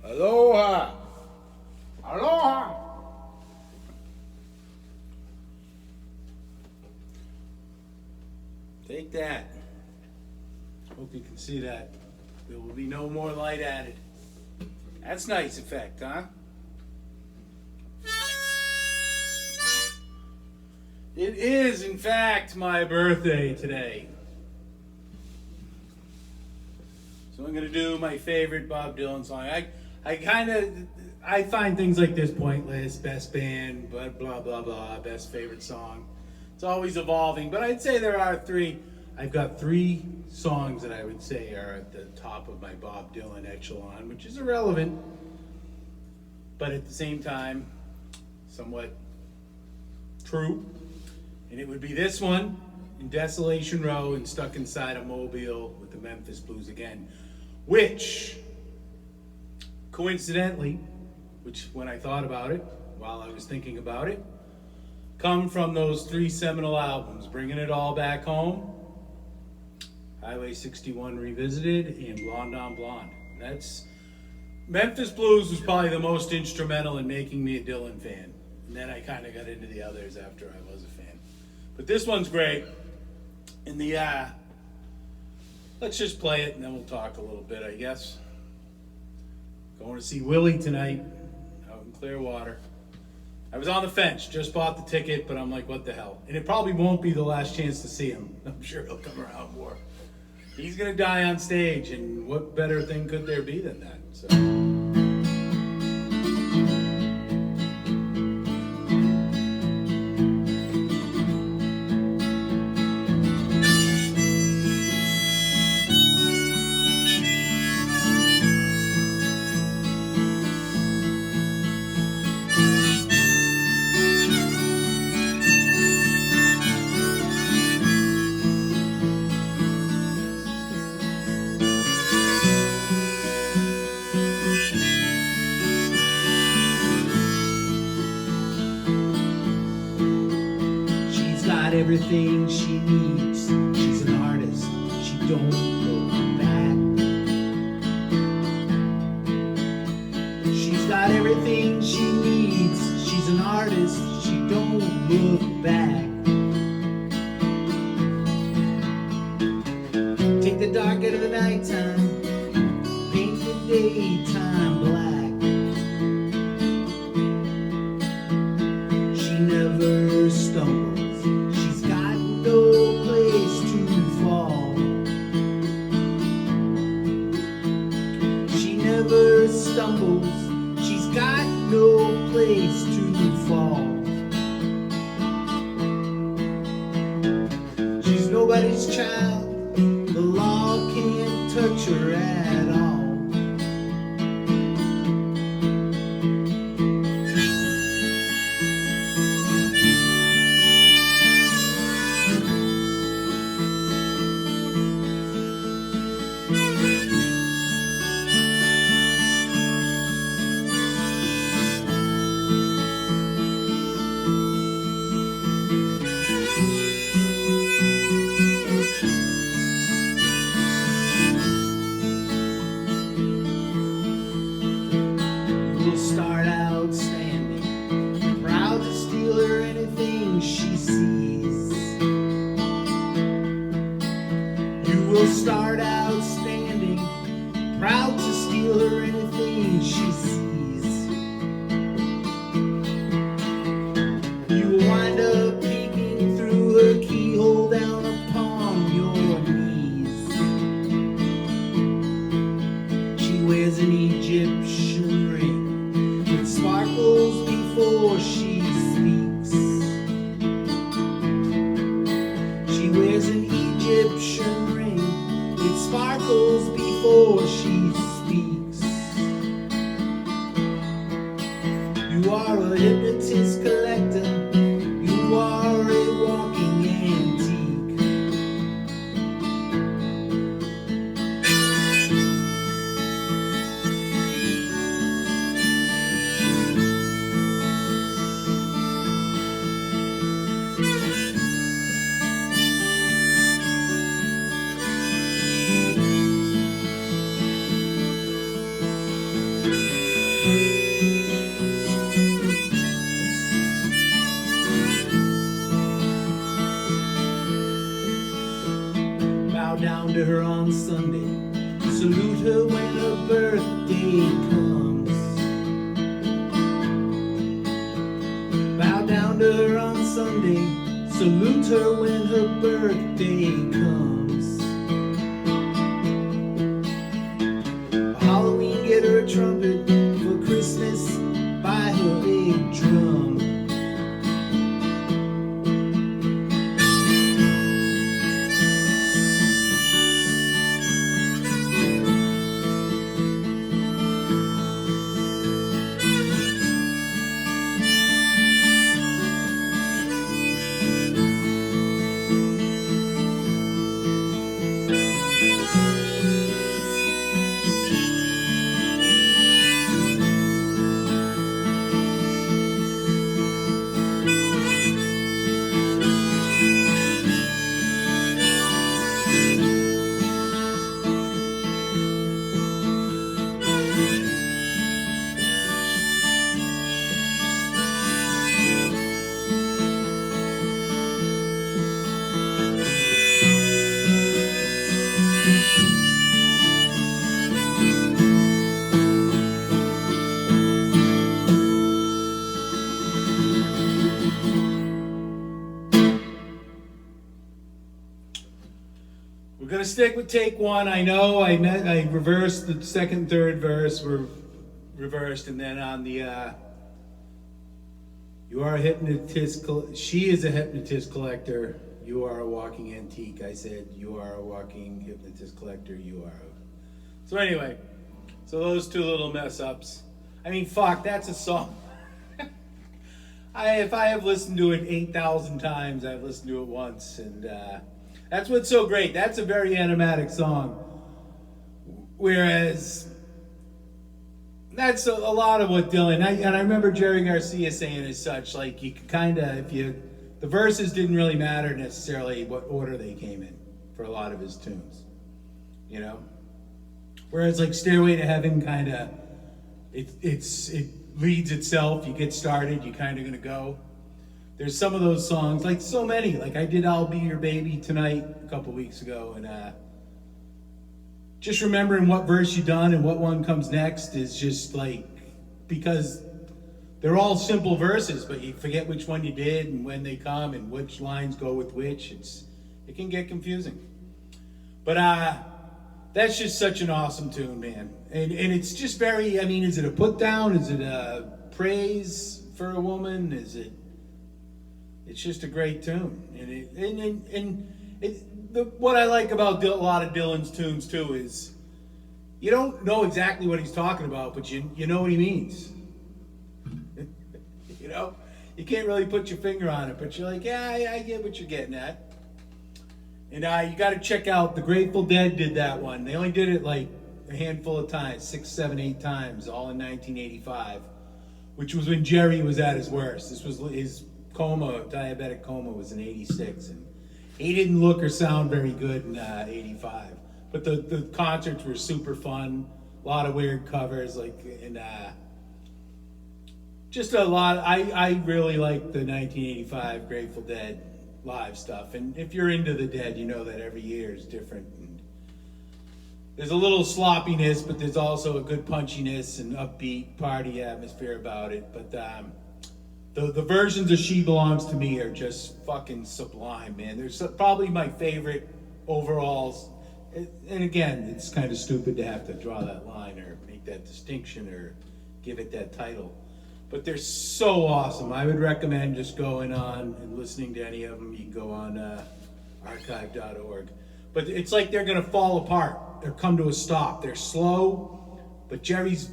Aloha! Aloha! Take that. Hope you can see that. There will be no more light added. That's nice effect, huh? It is, in fact, my birthday today. So I'm going to do my favorite Bob Dylan song. I find things like this pointless. Best band, but blah, blah, blah. Best favorite song. It's always evolving. But I'd say there are three. I've got three songs that I would say are at the top of my Bob Dylan echelon, which is irrelevant, but at the same time, somewhat true. And it would be this one, in Desolation Row and Stuck Inside a Mobile with the Memphis Blues again, which, coincidentally, when I thought about it, while I was thinking about it, come from those three seminal albums, Bringing It All Back Home, Highway 61 Revisited, and Blonde on Blonde. That's Memphis Blues was probably the most instrumental in making me a Dylan fan. And then I kind of got into the others after I was a fan. But this one's great. And let's just play it and then we'll talk a little bit, I guess. Going to see Willie tonight out in Clearwater. I was on the fence, just bought the ticket, but I'm like, what the hell? And it probably won't be the last chance to see him. I'm sure he'll come around more. He's going to die on stage, and what better thing could there be than that? So. Everything she needs. She's an artist. She don't look back. She's got everything she needs. She's an artist. She don't look back. Take the dark out of the nighttime. Paint the daytime black. She never stumbles. No place to fall. She never stumbles. She's got no place to fall. She's nobody's child. The law can't touch her at all. Start out standing, proud to steal her anything she sees. You will start out standing, proud to steal her anything she sees. You will wind up peeking through her keyhole down upon your knees. She wears an Egyptian ring. It sparkles before she speaks. She wears an Egyptian ring. It sparkles before she speaks. You are a hypnotist collector. You are a walking antique. on Sunday. Salute her when her birthday comes. Bow down to her on Sunday. Salute her when her birthday comes. For Halloween, get her a trumpet. For Christmas, buy her a drum. We're gonna stick with take one. I know I reversed the second and third verse were reversed, and then on the you are a hypnotist. She is a hypnotist collector. You are a walking antique. I said you are a walking hypnotist collector. You are. So anyway, so those two little mess ups. I mean, fuck, that's a song. If I have listened to it 8,000 times, I've listened to it once, and that's what's so great. That's a very animatic song. Whereas that's a lot of what Dylan, and I remember Jerry Garcia saying as such, like you could kind of, the verses didn't really matter necessarily what order they came in for a lot of his tunes, you know? Whereas like Stairway to Heaven kind of, it leads itself, you get started, you kind of gonna go. There's some of those songs, like so many, like I did I'll Be Your Baby Tonight a couple weeks ago, and just remembering what verse you done and what one comes next is just like, because they're all simple verses, but you forget which one you did and when they come and which lines go with which. It can get confusing. But that's just such an awesome tune, man. And it's just very, I mean, is it a put down? Is it a praise for a woman? It's just a great tune. What I like about a lot of Dylan's tunes too is you don't know exactly what he's talking about, but you know what he means. You know, you can't really put your finger on it, but you're like, yeah, I get what you're getting at. And you got to check out the Grateful Dead did that one. They only did it like a handful of times, 6, 7, 8 times, all in 1985, which was when Jerry was at his worst. This was his diabetic coma was in 86, and he didn't look or sound very good in 85. But the concerts were super fun, a lot of weird covers, and just a lot. I really like the 1985 Grateful Dead live stuff, and if you're into the Dead, you know that every year is different. And there's a little sloppiness, but there's also a good punchiness and upbeat party atmosphere about it. But the versions of She Belongs to Me are just fucking sublime, man. They're probably my favorite overalls. And again, it's kind of stupid to have to draw that line or make that distinction or give it that title. But they're so awesome. I would recommend just going on and listening to any of them. You can go on archive.org. But it's like they're going to fall apart or come to a stop. They're slow, but Jerry's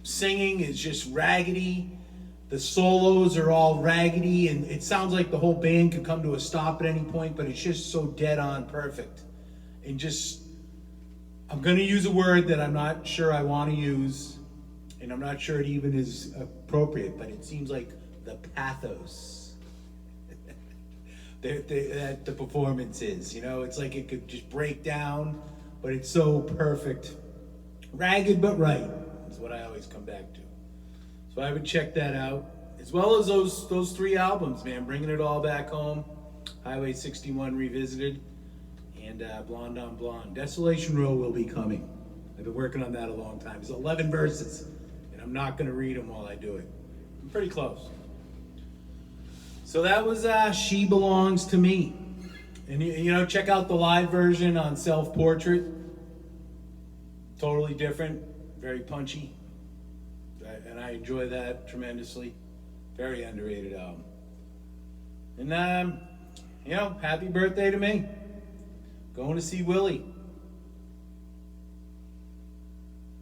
singing is just raggedy. The solos are all raggedy, and it sounds like the whole band could come to a stop at any point, but it's just so dead on perfect. And just, I'm going to use a word that I'm not sure I want to use, and I'm not sure it even is appropriate, but it seems like the pathos that the performance is. You know, it's like it could just break down, but it's so perfect. Ragged but right is what I always come back to. So I would check that out, as well as those 3 albums, man. Bringing It All Back Home, Highway 61 Revisited, and and Blonde on Blonde. Desolation Row will be coming. I've been working on that a long time. It's 11 verses, and I'm not going to read them while I do it. I'm pretty close. So that was She Belongs to Me. And you know, check out the live version on Self Portrait. Totally different, very punchy. And I enjoy that tremendously. Very underrated album. And you know, happy birthday to me. Going to see Willie.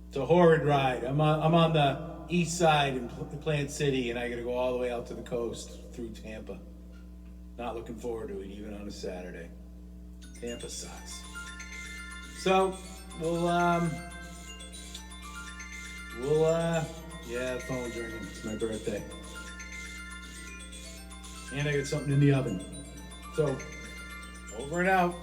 It's a horrid ride. I'm on the east side in Plant City, and I got to go all the way out to the coast through Tampa. Not looking forward to it, even on a Saturday. Tampa sucks. So yeah, the phone's ringing. It's my birthday, and I got something in the oven. So over and out.